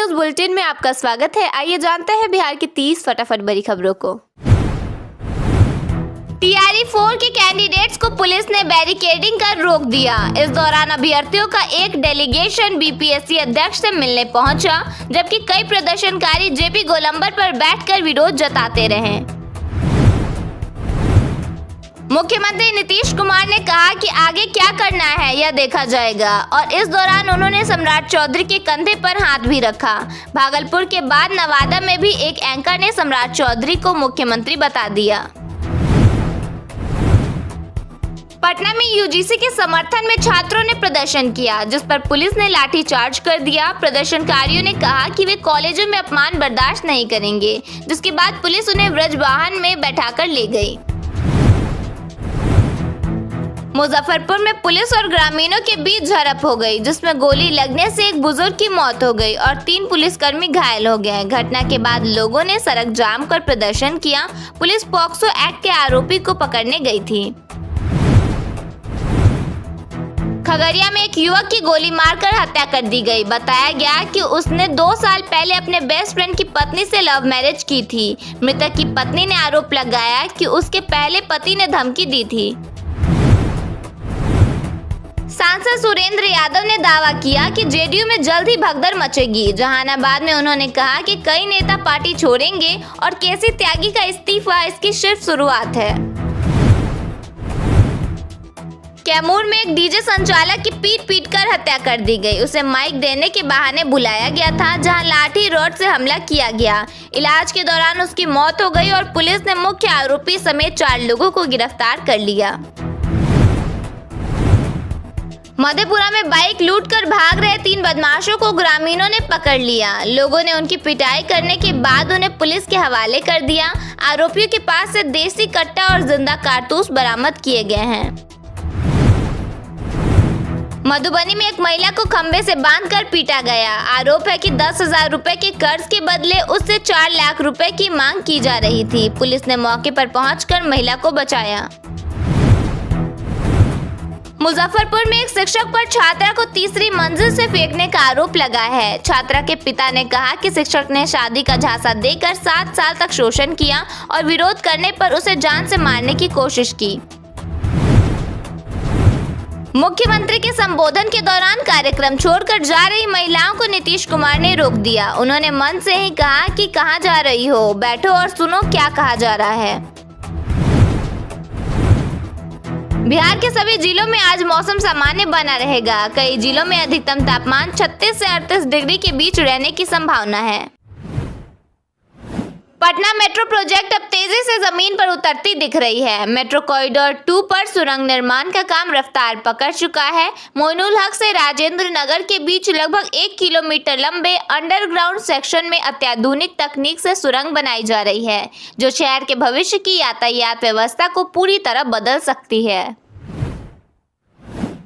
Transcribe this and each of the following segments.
News bulletin में आपका स्वागत है। आइए जानते हैं बिहार की 30 फटाफट बड़ी खबरों को। टीआरई 4 के कैंडिडेट्स को पुलिस ने बैरिकेडिंग कर रोक दिया। इस दौरान अभ्यर्थियों का एक डेलीगेशन बीपीएससी अध्यक्ष से मिलने पहुंचा, जबकि कई प्रदर्शनकारी जेपी गोलंबर पर बैठकर विरोध जताते रहे। मुख्यमंत्री नीतीश कुमार ने कहा कि आगे क्या करना है यह देखा जाएगा, और इस दौरान उन्होंने सम्राट चौधरी के कंधे पर हाथ भी रखा। भागलपुर के बाद नवादा में भी एक एंकर ने सम्राट चौधरी को मुख्यमंत्री बता दिया। पटना में यूजीसी के समर्थन में छात्रों ने प्रदर्शन किया, जिस पर पुलिस ने लाठीचार्ज कर दिया। प्रदर्शनकारियों ने कहा कि वे कॉलेजों में अपमान बर्दाश्त नहीं करेंगे, जिसके बाद पुलिस उन्हें व्रजवाहन में बैठाकर ले गई। मुजफ्फरपुर में पुलिस और ग्रामीणों के बीच झड़प हो गई, जिसमें गोली लगने से एक बुजुर्ग की मौत हो गई और 3 पुलिसकर्मी घायल हो गए। घटना के बाद लोगों ने सड़क जाम कर प्रदर्शन किया। पुलिस पॉक्सो एक्ट के आरोपी को पकड़ने गई थी। खगड़िया में एक युवक की गोली मारकर हत्या कर दी गई। बताया गया कि उसने 2 साल पहले अपने बेस्ट फ्रेंड की पत्नी से लव मैरिज की थी। मृतक की पत्नी ने आरोप लगाया कि उसके पहले पति ने धमकी दी थी। सांसद सुरेंद्र यादव ने दावा किया कि जेडीयू में जल्द ही भगदड़ मचेगी। जहानाबाद में उन्होंने कहा कि कई नेता पार्टी छोड़ेंगे और केसी त्यागी का इस्तीफा इसकी सिर्फ शुरुआत है। कैमूर में एक डीजे संचालक की पीट कर हत्या कर दी गई। उसे माइक देने के बहाने बुलाया गया था, जहां लाठी रॉड से हमला किया गया। इलाज के दौरान उसकी मौत हो गई और पुलिस ने मुख्य आरोपी समेत 4 लोगों को गिरफ्तार कर लिया। मधेपुरा में बाइक लूटकर भाग रहे 3 बदमाशों को ग्रामीणों ने पकड़ लिया। लोगों ने उनकी पिटाई करने के बाद उन्हें पुलिस के हवाले कर दिया। आरोपियों के पास से देसी कट्टा और जिंदा कारतूस बरामद किए गए हैं। मधुबनी में एक महिला को खंभे से बांधकर पीटा गया। आरोप है कि 10,000 रुपए के कर्ज के बदले उससे 4 लाख रुपए की मांग की जा रही थी। पुलिस ने मौके पर पहुंचकर महिला को बचाया। मुजफ्फरपुर में एक शिक्षक पर छात्रा को तीसरी मंजिल से फेंकने का आरोप लगा है। छात्रा के पिता ने कहा कि शिक्षक ने शादी का झांसा देकर 7 साल तक शोषण किया और विरोध करने पर उसे जान से मारने की कोशिश की। मुख्यमंत्री के संबोधन के दौरान कार्यक्रम छोड़कर जा रही महिलाओं को नीतीश कुमार ने रोक दिया। उन्होंने मन से ही कहा कि कहां जा रही हो, बैठो और सुनो क्या कहा जा रहा है। बिहार के सभी जिलों में आज मौसम सामान्य बना रहेगा। कई जिलों में अधिकतम तापमान 36 से 38 डिग्री के बीच रहने की संभावना है। पटना मेट्रो प्रोजेक्ट अब तेजी से जमीन पर उतरती दिख रही है। मेट्रो कॉरिडोर 2 पर सुरंग निर्माण का काम रफ्तार पकड़ चुका है। मोइनुल हक से राजेंद्र नगर के बीच लगभग 1 किलोमीटर लंबे अंडरग्राउंड सेक्शन में अत्याधुनिक तकनीक से सुरंग बनाई जा रही है, जो शहर के भविष्य की यातायात व्यवस्था को पूरी तरह बदल सकती है।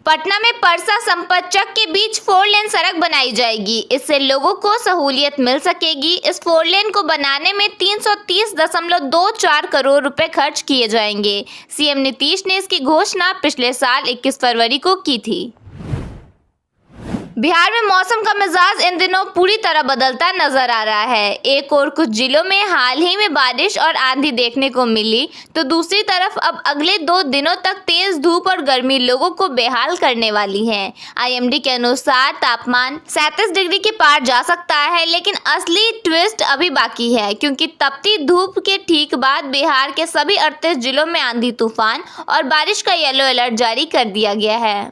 पटना में परसा संपतचक के बीच 4 लेन सड़क बनाई जाएगी। इससे लोगों को सहूलियत मिल सकेगी। इस 4 लेन को बनाने में 330.24 करोड़ रुपए खर्च किए जाएंगे। सीएम नीतीश ने इसकी घोषणा पिछले साल 21 फरवरी को की थी। बिहार में मौसम का मिजाज इन दिनों पूरी तरह बदलता नजर आ रहा है। एक और कुछ जिलों में हाल ही में बारिश और आंधी देखने को मिली, तो दूसरी तरफ अब अगले 2 दिनों तक तेज धूप और गर्मी लोगों को बेहाल करने वाली है। आईएमडी के अनुसार तापमान 37 डिग्री के पार जा सकता है, लेकिन असली ट्विस्ट अभी बाकी है, क्योंकि तपती धूप के ठीक बाद बिहार के सभी 38 जिलों में आंधी तूफान और बारिश का येलो अलर्ट जारी कर दिया गया है।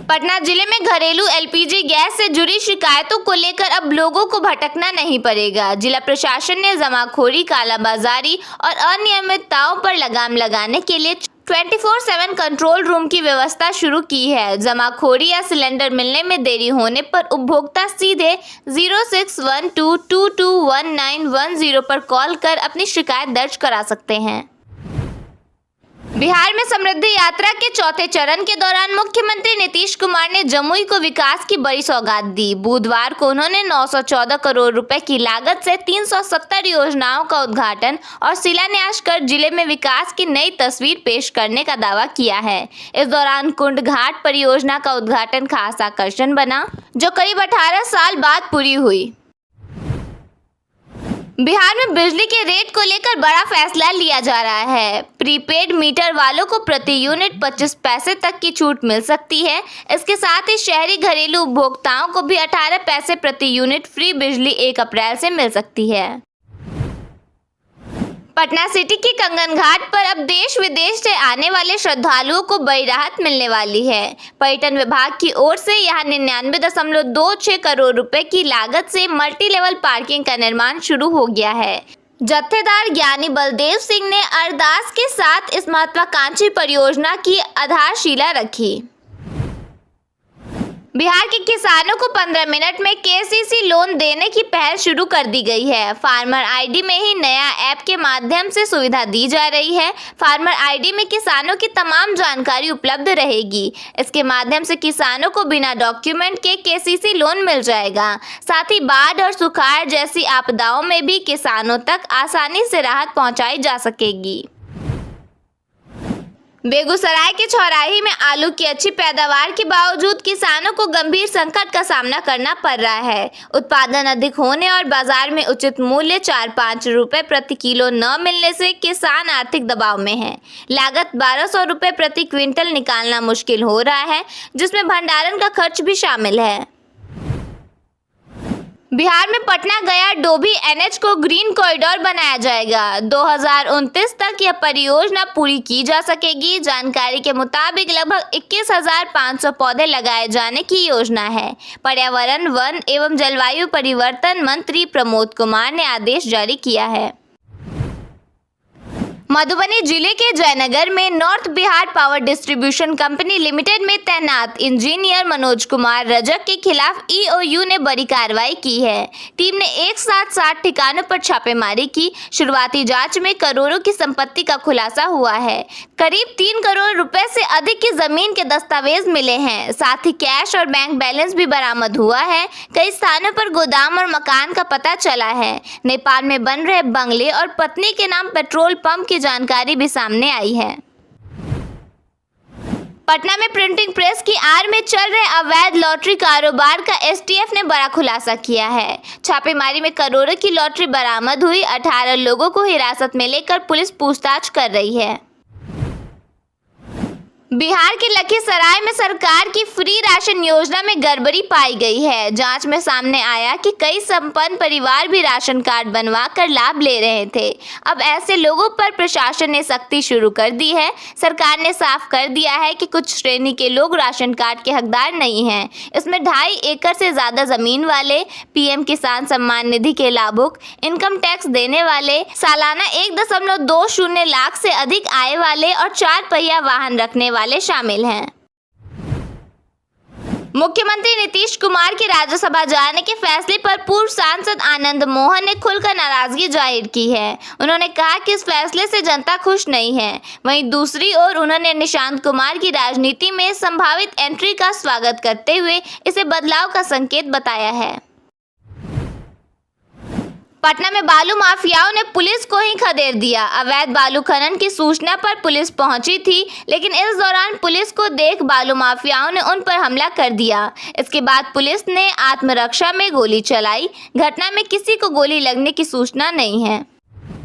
पटना जिले में घरेलू एलपीजी गैस से जुड़ी शिकायतों को लेकर अब लोगों को भटकना नहीं पड़ेगा। जिला प्रशासन ने जमाखोरी, कालाबाजारी और अनियमितताओं पर लगाम लगाने के लिए 24/7 कंट्रोल रूम की व्यवस्था शुरू की है। जमाखोरी या सिलेंडर मिलने में देरी होने पर उपभोक्ता सीधे 0612221910 पर कॉल कर अपनी शिकायत दर्ज करा सकते हैं। बिहार में समृद्धि यात्रा के चौथे चरण के दौरान मुख्यमंत्री नीतीश कुमार ने जमुई को विकास की बड़ी सौगात दी। बुधवार को उन्होंने 914 करोड़ रुपए की लागत से 370 योजनाओं का उद्घाटन और शिलान्यास कर जिले में विकास की नई तस्वीर पेश करने का दावा किया है। इस दौरान कुंड घाट परियोजना का उद्घाटन खास आकर्षण बना, जो करीब 18 साल बाद पूरी हुई। बिहार में बिजली के रेट को लेकर बड़ा फैसला लिया जा रहा है। प्रीपेड मीटर वालों को प्रति यूनिट 25 पैसे तक की छूट मिल सकती है। इसके साथ ही शहरी घरेलू उपभोक्ताओं को भी 18 पैसे प्रति यूनिट फ्री बिजली 1 अप्रैल से मिल सकती है। पटना सिटी के कंगन घाट पर अब देश विदेश से आने वाले श्रद्धालुओं को बड़ी राहत मिलने वाली है। पर्यटन विभाग की ओर से यहां 99.26 करोड़ रुपए की लागत से मल्टी लेवल पार्किंग का निर्माण शुरू हो गया है। जत्थेदार ज्ञानी बलदेव सिंह ने अरदास के साथ इस महत्वाकांक्षी परियोजना की आधारशिला रखी। बिहार के किसानों को 15 मिनट में केसीसी लोन देने की पहल शुरू कर दी गई है। फार्मर आईडी में ही नया ऐप के माध्यम से सुविधा दी जा रही है। फार्मर आईडी में किसानों की तमाम जानकारी उपलब्ध रहेगी। इसके माध्यम से किसानों को बिना डॉक्यूमेंट के केसीसी लोन मिल जाएगा। साथ ही बाढ़ और सुखाड़ जैसी आपदाओं में भी किसानों तक आसानी से राहत पहुंचाई जा सकेगी। बेगूसराय के चौराही में आलू की अच्छी पैदावार के बावजूद किसानों को गंभीर संकट का सामना करना पड़ रहा है। उत्पादन अधिक होने और बाजार में उचित मूल्य 4-5 रुपए प्रति किलो न मिलने से किसान आर्थिक दबाव में है। लागत 1200 रुपए प्रति क्विंटल निकालना मुश्किल हो रहा है, जिसमें भंडारण का खर्च भी शामिल है। बिहार में पटना गया डोभी एनएच को ग्रीन कॉरिडोर बनाया जाएगा। 2029 तक यह परियोजना पूरी की जा सकेगी। जानकारी के मुताबिक लगभग 21,500 पौधे लगाए जाने की योजना है। पर्यावरण, वन एवं जलवायु परिवर्तन मंत्री प्रमोद कुमार ने आदेश जारी किया है। मधुबनी जिले के जयनगर में north Bihar power distribution company limited में तैनात इंजीनियर मनोज कुमार रजक के खिलाफ ईओयू ने बड़ी कार्रवाई की है। टीम ने एक साथ 60 ठिकानों पर छापेमारी की। शुरुआती जांच में करोड़ों की संपत्ति का खुलासा हुआ है। करीब 3 करोड़ रुपए से अधिक की जमीन के दस्तावेज मिले हैं। साथ ही कैश और बैंक बैलेंस भी बरामद हुआ है। कई स्थानों पर गोदाम और मकान का पता चला है। नेपाल में बन रहे बंगले और पत्नी के नाम पेट्रोल पंप की जानकारी भी सामने आई है। पटना में प्रिंटिंग प्रेस की आड़ में चल रहे अवैध लॉटरी कारोबार का एसटीएफ ने बड़ा खुलासा किया है। छापेमारी में करोड़ों की लॉटरी बरामद हुई। 18 लोगों को हिरासत में लेकर पुलिस पूछताछ कर रही है। बिहार के लखीसराय में सरकार की फ्री राशन योजना में गड़बड़ी पाई गई है। जांच में सामने आया कि कई संपन्न परिवार भी राशन कार्ड बनवा कर लाभ ले रहे थे। अब ऐसे लोगों पर प्रशासन ने सख्ती शुरू कर दी है। सरकार ने साफ कर दिया है कि कुछ श्रेणी के लोग राशन कार्ड के हकदार नहीं हैं। इसमें 2.5 एकड़ से ज़्यादा जमीन वाले, पीएम किसान सम्मान निधि के लाभुक, इनकम टैक्स देने वाले, सालाना 1.20 लाख से अधिक आय वाले और 4 पहिया वाहन रखने वाले शामिल हैं। मुख्यमंत्री नीतीश कुमार के राज्यसभा जाने के फैसले पर पूर्व सांसद आनंद मोहन ने खुलकर नाराजगी जाहिर की है। उन्होंने कहा कि इस फैसले से जनता खुश नहीं है। वहीं दूसरी ओर उन्होंने निशांत कुमार की राजनीति में संभावित एंट्री का स्वागत करते हुए इसे बदलाव का संकेत बताया है। पटना में बालू माफियाओं ने पुलिस को ही खदेड़ दिया। अवैध बालू खनन की सूचना पर पुलिस पहुंची थी, लेकिन इस दौरान पुलिस को देख बालू माफियाओं ने उन पर हमला कर दिया। इसके बाद पुलिस ने आत्मरक्षा में गोली चलाई। घटना में किसी को गोली लगने की सूचना नहीं है।